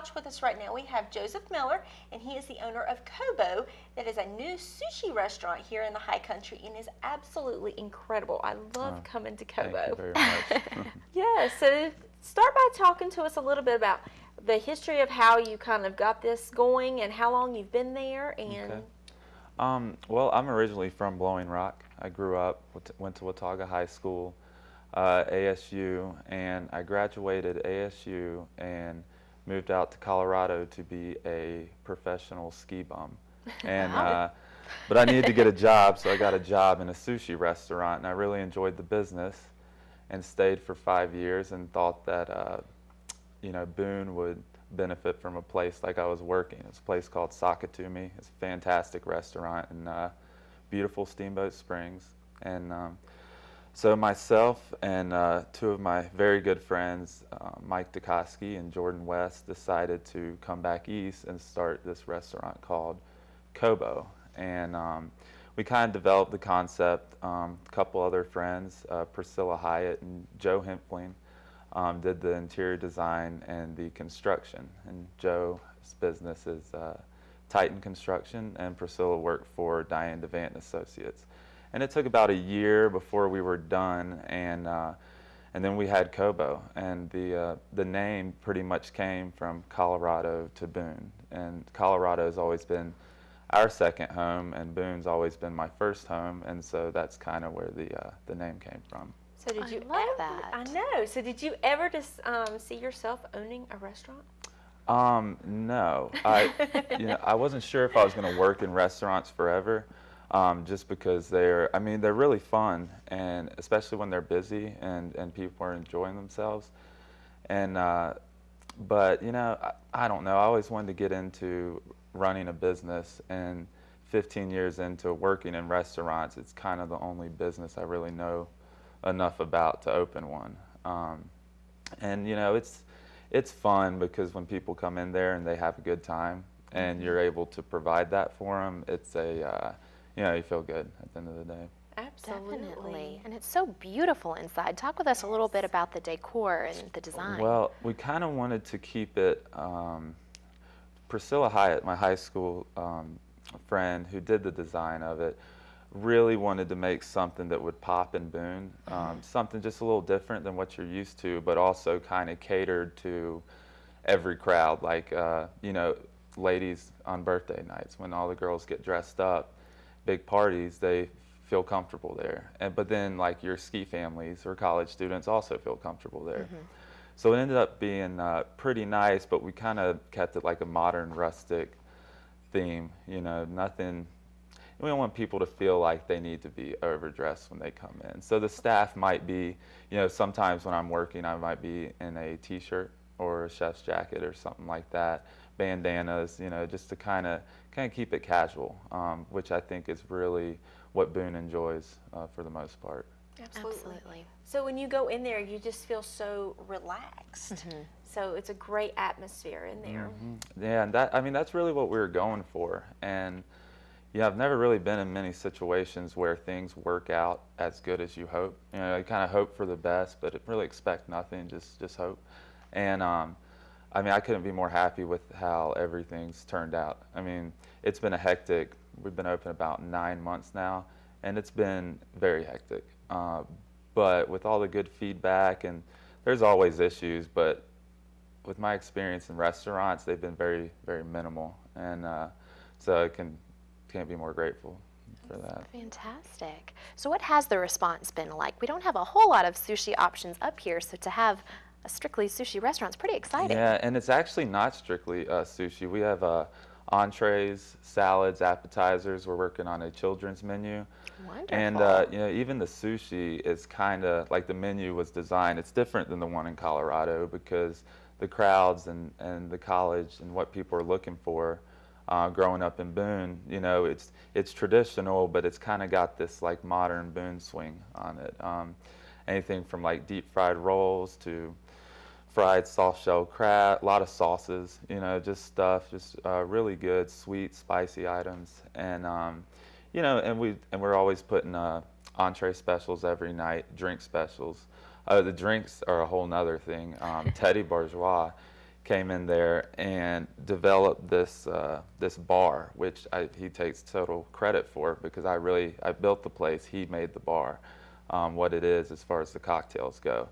couch with us right now, we have Joseph Miller, and he is the owner of COBO. That is a new sushi restaurant here in the High Country, and is absolutely incredible. I love coming to COBO. Thank you very much. Yeah, so start by talking to us a little bit about the history of how you kind of got this going and how long you've been there. And Well, I'm originally from Blowing Rock. I grew up, went to Watauga High School, ASU, and I graduated ASU and moved out to Colorado to be a professional ski bum. And but I needed to get a job, so I got a job in a sushi restaurant, and I really enjoyed the business and stayed for 5 years and thought that you know, Boone would benefit from a place like I was working. It's a place called Sakatumi. It's a fantastic restaurant in beautiful Steamboat Springs. And so myself and two of my very good friends, Mike Dukoski and Jordan West, decided to come back east and start this restaurant called COBO. And we kind of developed the concept. A couple other friends, Priscilla Hyatt and Joe Hempling, did the interior design and the construction. And Joe's business is Titan Construction, and Priscilla worked for Diane DeVant Associates. And it took about a year before we were done, and then we had COBO. And the name pretty much came from Colorado to Boone. And Colorado's always been our second home, and Boone's always been my first home, and so that's kind of where the name came from. so did you love ever, that. I know. So did you ever just see yourself owning a restaurant? No, I wasn't sure if I was going to work in restaurants forever, just because they're really fun, and especially when they're busy and people are enjoying themselves. And but you know, I don't know. I always wanted to get into running a business, and 15 years into working in restaurants, it's kind of the only business I really know enough about to open one. And you know, it's fun because when people come in there and they have a good time and you're able to provide that for them, it's a you know, you feel good at the end of the day. Absolutely. Definitely. And it's so beautiful inside. Talk with us a little bit about the decor and the design. Well, we kind of wanted to keep it. Priscilla Hyatt, my high school friend who did the design of it, really wanted to make something that would pop in Boone, something just a little different than what you're used to, but also kind of catered to every crowd, like you know, ladies on birthday nights when all the girls get dressed up, big parties, they feel comfortable there. But then like your ski families or college students also feel comfortable there. So it ended up being pretty nice, but we kind of kept it like a modern, rustic theme. You know, nothing. We don't want people to feel like they need to be overdressed when they come in. So the staff might be, you know, sometimes when I'm working, I might be in a t-shirt or a chef's jacket or something like that, bandanas, you know, just to kind of keep it casual, which I think is really what Boone enjoys for the most part. Absolutely. So when you go in there, you just feel so relaxed. So it's a great atmosphere in there. Yeah, and that's really what we were going for. And yeah, I've never really been in many situations where things work out as good as you hope. You know, you kind of hope for the best, but really expect nothing, just hope. And I couldn't be more happy with how everything's turned out. I mean, it's been a hectic. We've been open about 9 months now, and it's been very hectic. But with all the good feedback, and there's always issues, but with my experience in restaurants, they've been very, very minimal, and so I can't be more grateful for that. Fantastic. So what has the response been like? We don't have a whole lot of sushi options up here, so to have a strictly sushi restaurant is pretty exciting. Yeah, and it's actually not strictly sushi. We have entrees, salads, appetizers. We're working on a children's menu. Wonderful. And you know, even the sushi is kind of like the menu was designed. It's different than the one in Colorado because the crowds and the college and what people are looking for growing up in Boone, you know, it's traditional, but it's kind of got this like modern Boone swing on it. Anything from like deep fried rolls to fried soft shell crab, a lot of sauces, you know, just stuff, just really good, sweet, spicy items. And you know, and we're always putting entree specials every night, drink specials. The drinks are a whole nother thing. Teddy Bourgeois, came in there and developed this this bar, which he takes total credit for, because I built the place. He made the bar what it is as far as the cocktails go,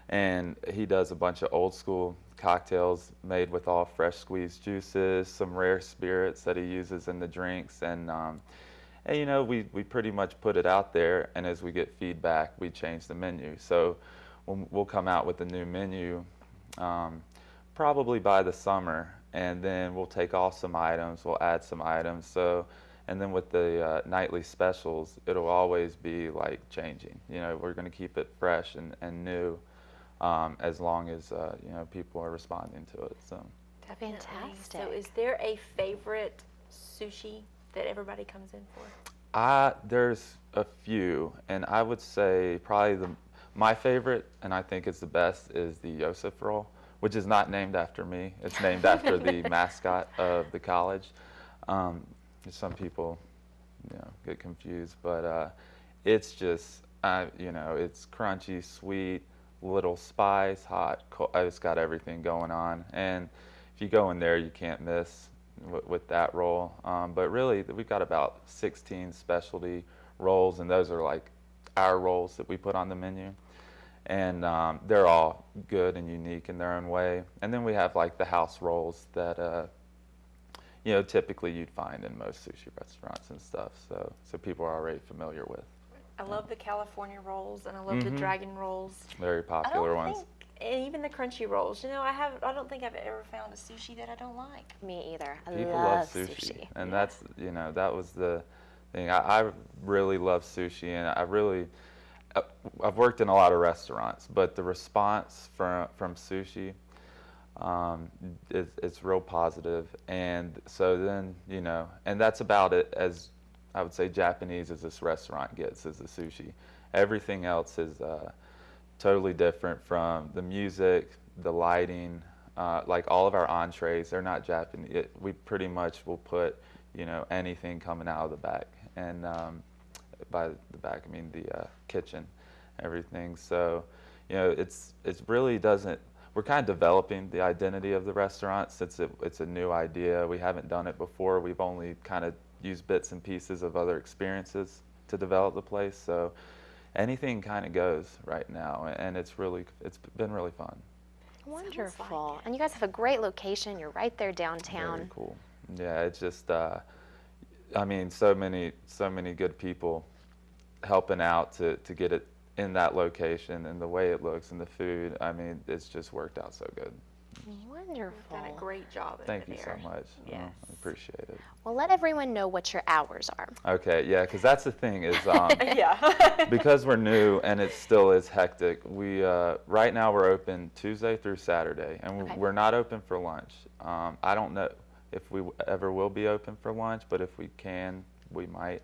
and he does a bunch of old school cocktails made with all fresh squeezed juices, some rare spirits that he uses in the drinks, and you know, we pretty much put it out there, and as we get feedback, we change the menu. So we'll come out with a new menu probably by the summer, and then we'll take off some items, we'll add some items. So, and then with the nightly specials, it'll always be like changing. You know, we're going to keep it fresh and new as long as you know, people are responding to it. So Fantastic. So is there a favorite sushi that everybody comes in for? There's a few, and I would say probably my favorite, and I think it's the best, is the Yosef roll, which is not named after me. It's named after the mascot of the college. Some people, you know, get confused, but it's just, you know, it's crunchy, sweet, little spice, hot, cold. It's got everything going on, and if you go in there, you can't miss with that roll. But really, we've got about 16 specialty rolls, and those are like our rolls that we put on the menu. And they're all good and unique in their own way. And then we have like the house rolls that you know, typically you'd find in most sushi restaurants and stuff. So people are already familiar with. I love the California rolls, and I love the dragon rolls. Very popular ones. And even the crunchy rolls. You know, I don't think I've ever found a sushi that I don't like. Me either. I People love love sushi, and that's, you know, that was the thing. I really love sushi, and I've worked in a lot of restaurants, but the response from sushi, it's real positive. And so then, you know, and that's about it, as I would say Japanese as this restaurant gets, is the sushi. Everything else is totally different, from the music, the lighting, like all of our entrees, they're not Japanese. We pretty much will put, you know, anything coming out of the back, and by the back I mean the kitchen, everything. So, you know, it's really doesn't. We're kind of developing the identity of the restaurant, since it's a new idea. We haven't done it before. We've only kind of used bits and pieces of other experiences to develop the place. So anything kind of goes right now, and it's been really fun. Wonderful. And you guys have a great location. You're right there downtown. Very cool. Yeah, it's just I mean, so many good people helping out to get it in that location, and the way it looks and the food. I mean, it's just worked out so good. Wonderful. You've done a great job. Thank you so much. Yes. I appreciate it. Well, let everyone know what your hours are. Okay, yeah, because that's the thing is, Yeah. because we're new and it still is hectic. We right now we're open Tuesday through Saturday, and Okay. we're not open for lunch. I don't know if we ever will be open for lunch, but if we can, we might.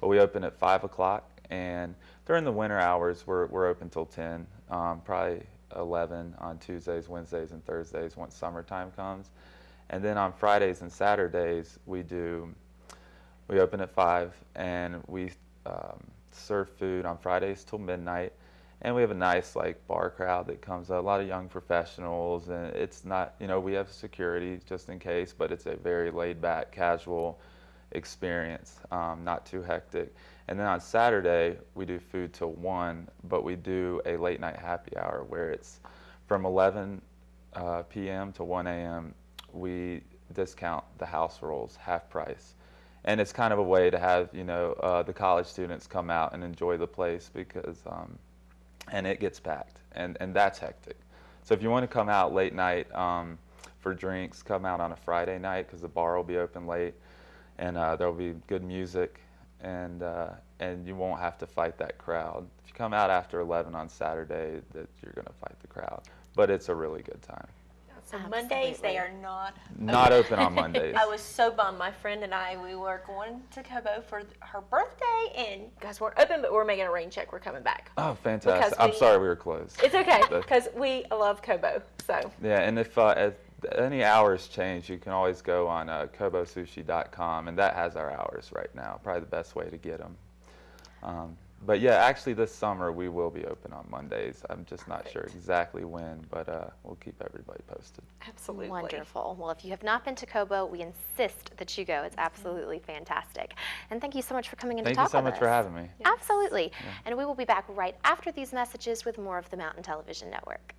But we open at 5 o'clock, and during the winter hours, we're open till 10, probably 11 on Tuesdays, Wednesdays, and Thursdays once summertime comes. And then on Fridays and Saturdays, we open at 5, and we serve food on Fridays till midnight. And we have a nice like bar crowd that comes up, a lot of young professionals, and it's not, you know, we have security just in case, but it's a very laid back, casual experience, not too hectic. And then on Saturday, we do food till 1, but we do a late night happy hour where it's from 11 p.m. to 1 a.m. We discount the house rolls half price. And it's kind of a way to have, you know, the college students come out and enjoy the place, because, and it gets packed, and that's hectic. So if you want to come out late night for drinks, come out on a Friday night, because the bar will be open late, and there'll be good music, and you won't have to fight that crowd. If you come out after 11 on Saturday, that you're going to fight the crowd. But it's a really good time. So Mondays, they are not open on Mondays. I was so bummed. My friend and I, we were going to COBO for her birthday, and you guys weren't open, but we're making a rain check. We're coming back. Oh, fantastic. I'm sorry we were closed. It's okay, because we love COBO. So. Yeah, and if any hours change, you can always go on COBOsushi.com, and that has our hours right now. Probably the best way to get them. But yeah, actually this summer we will be open on Mondays. I'm just not sure Perfect. exactly when, but we'll keep everybody posted. Absolutely. Wonderful. Well, if you have not been to COBO, we insist that you go. It's absolutely fantastic. And thank you so much for coming in Thank to you talk so with much for us. having me. Absolutely. And we will be back right after these messages with more of the Mountain Television Network.